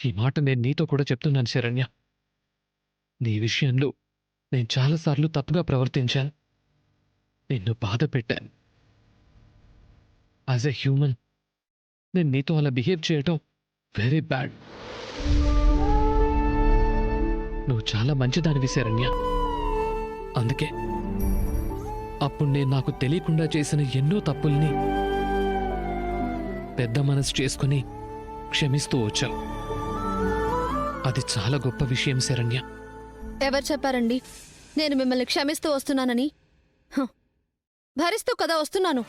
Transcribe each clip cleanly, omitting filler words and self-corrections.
ఈ మాట నేను నీతో కూడా చెప్తున్నాను శరణ్య. నీ విషయంలో నేను చాలాసార్లు తప్పుగా ప్రవర్తించాను. నిన్ను బాధ పెట్టాను. యాజ్ ఎ హ్యూమన్ నేను నీతో అలా బిహేవ్ చేయటం వెరీ బ్యాడ్. నువ్వు చాలా మంచిదానివి శరణ్య. అందుకే అప్పుడు నేను నాకు తెలియకుండా చేసిన ఎన్నో తప్పుల్ని పెద్ద మనసు చేసుకుని క్షమిస్తూ వచ్చావు. అది చాలా గొప్ప విషయం శరణ్య. ఎవరు చెప్పారండి నేను మిమ్మల్ని క్షమిస్తూ వస్తున్నానని? భరిస్తూ కదా వస్తున్నాను.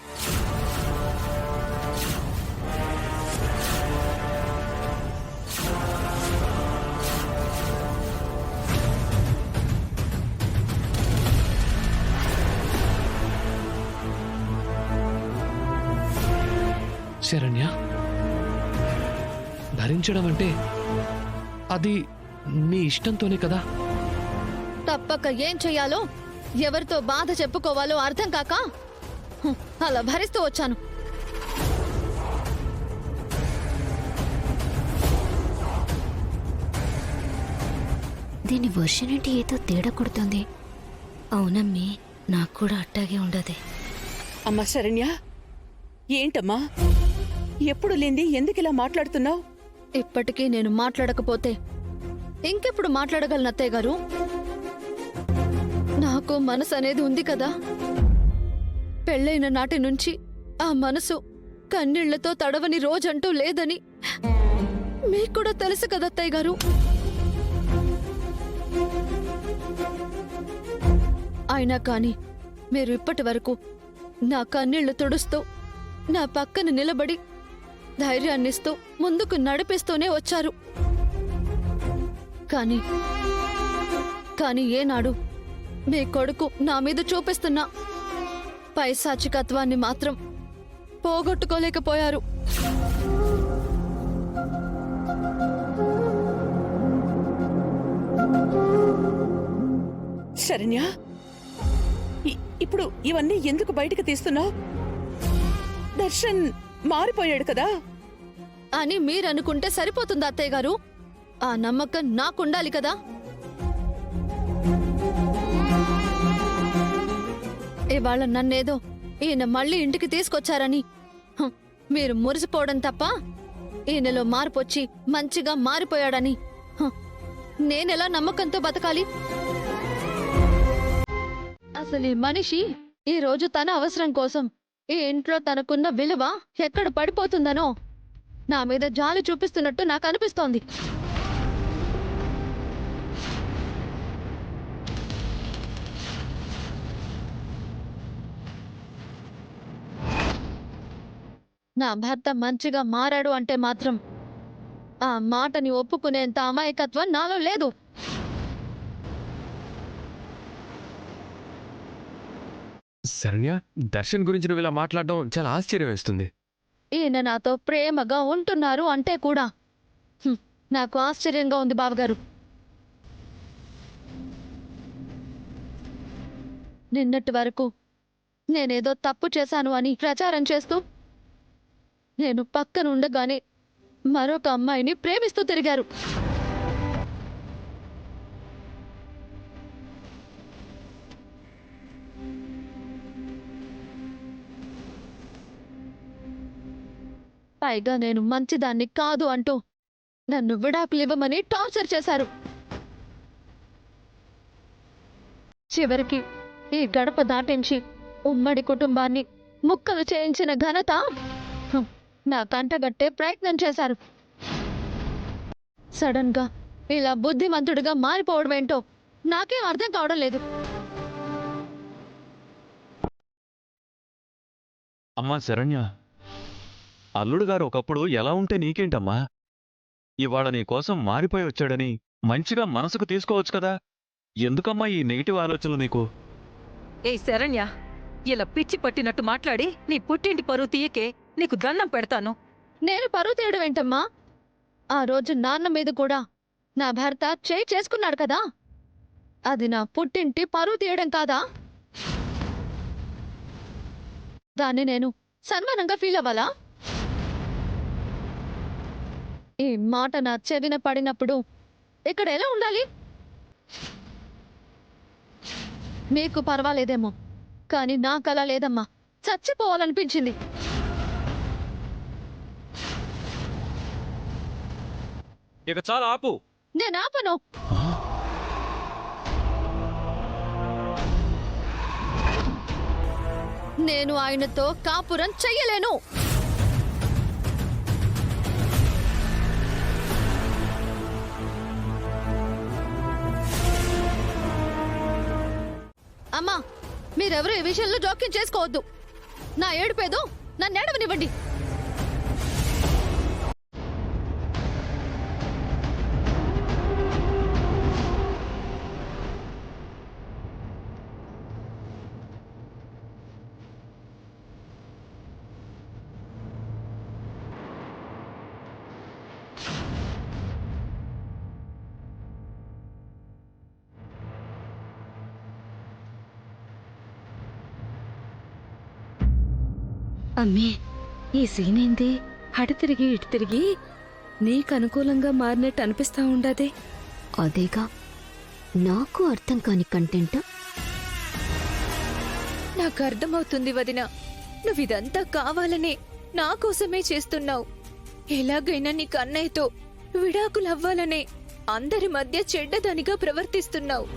శరణ్య, భరించడం అంటే అది నీ ఇష్టంతోనే కదా. తప్పక ఏం చెయ్యాలో ఎవరితో బాధ చెప్పుకోవాలో అర్థం కాక అలా భరిస్తూ వచ్చాను. దీని వర్షనిటీ ఏదో తేడా కొడుతుంది. అవునమ్మి, నాకు కూడా అట్టాగే ఉండదే. అమ్మా శరణ్య, ఏంటమ్మా ఎప్పుడు లేంది ఎందుకిలా మాట్లాడుతున్నావు? ఇప్పటికీ నేను మాట్లాడకపోతే ఇంకెప్పుడు మాట్లాడగలను అత్తయ్య గారు? నాకు మనసు అనేది ఉంది కదా. పెళ్ళైన నాటి నుంచి ఆ మనసు కన్నీళ్లతో తడవని రోజంటూ లేదని మీకు కూడా తెలుసు కదా అత్తయ్య గారు. అయినా కాని మీరు ఇప్పటి వరకు నా కన్నీళ్లు తుడుస్తూ నా పక్కన నిలబడి ధైర్యాన్నిస్తూ ముందుకు నడిపిస్తూనే వచ్చారు. కానీ ఏనాడు మీ కొడుకు నా మీద చూపిస్తున్న పైశాచికత్వాన్ని మాత్రం పోగొట్టుకోలేకపోయారు. శరణ్య, ఇప్పుడు ఇవన్నీ ఎందుకు బయటకు తీస్తున్నావు? దర్శన్ మారిపోయాడు కదా అని మీరనుకుంటే సరిపోతుందా అత్తయ్య గారు? ఆ నమ్మకం నాకుండాలి కదా. ఇవాళ నన్నేదో ఈయన మళ్ళీ ఇంటికి తీసుకొచ్చారని మీరు మురిసిపోవడం తప్ప ఈయనలో మార్పొచ్చి మంచిగా మారిపోయాడని నేనెలా నమ్మకంతో బతకాలి? అసలు ఈ మనిషి ఈ రోజు తన అవసరం కోసం ఈ ఇంట్లో తనకున్న విలువ ఎక్కడ పడిపోతుందనో నా మీద జాలి చూపిస్తున్నట్టు నాకు అనిపిస్తోంది. నా భర్త మంచిగా మారాడు అంటే మాత్రం ఆ మాటని ఒప్పుకునేంత అమాయకత్వం నాలో లేదు. శరణ్య, దర్శన్ గురించి నువ్వు ఇలా మాట్లాడడం చాలా ఆశ్చర్యం వేస్తుంది. ఈయన నాతో ప్రేమగా ఉంటున్నారు అంటే కూడా నాకు ఆశ్చర్యంగా ఉంది బావగారు. నిన్నటి వరకు నేనేదో తప్పు చేశాను అని ప్రచారం చేస్తూ నేను పక్కనుండగానే మరొక అమ్మాయిని ప్రేమిస్తూ తిరిగారు. పైగా నేను మంచిదాన్ని కాదు అంటూ నన్ను విడాకులివ్వమని టార్చర్ చేశారు. చివరికి ఈ గడప దాటించి ఉమ్మడి కుటుంబాన్ని ముక్కలు చేయించిన ఘనత నా కంటగట్టే ప్రయత్నం చేశారు. సడన్ గా ఇలా బుద్ధిమంతుడిగా మారిపోవడం ఏంటో నాకేం అర్థం కావడం లేదు. అమ్మా శరణ్య, అల్లుడు గారు ఒకప్పుడు ఎలా ఉంటే నీకేంటమ్మా? ఇవాళ నీకోసం మారిపోయి వచ్చాడని మంచిగా మనసుకు తీసుకోవచ్చు కదా. ఎందుకమ్మా ఈ నెగిటివ్ ఆలోచనలు నీకు? ఏయ్ శరణ్య, ఇలా పిచ్చి పట్టినట్టు మాట్లాడి నీ పుట్టింటి పరువు తీయకే నీకు దండం పెడతాను. నేను పరువు తీయడం ఏంటమ్మా? ఆ రోజు నాన్న మీద కూడా నా భర్త చేయి చేసుకున్నాడు కదా. అది నా పుట్టింటి పరువు తీయడం కాదా? దాన్ని నేను సన్మానంగా ఫీల్ అవ్వాలా? ఈ మాట నా చెవిన పడినప్పుడు ఇక్కడ ఎలా ఉండాలి? మీకు పర్వాలేదేమో, కానీ నాకు అలా లేదమ్మా. చచ్చిపోవాలనిపించింది. ఇక చాలా ఆపు. నేను ఆపను. నేను ఆయనతో కాపురం చెయ్యలేను. అమ్మా, మీరెవరు ఈ విషయంలో జోక్యం చేసుకోవద్దు. నా ఏడుపేదో నన్ను ఏడవనివ్వండి. అమ్మే, ఈ సీన్ ఏంది? అటు తిరిగి ఇటు తిరిగి నీకు అనుకూలంగా మారినట్టు అనిపిస్తా ఉండదే. అదేగా నాకు అర్థం కాని కంటెంట్. నాకు అర్థమవుతుంది వదిన, నువ్విదంతా కావాలనే నా కోసమే చేస్తున్నావు. ఎలాగైనా నీకు అన్నయ్యతో విడాకులవ్వాలనే అందరి మధ్య చెడ్డదానిగా ప్రవర్తిస్తున్నావు.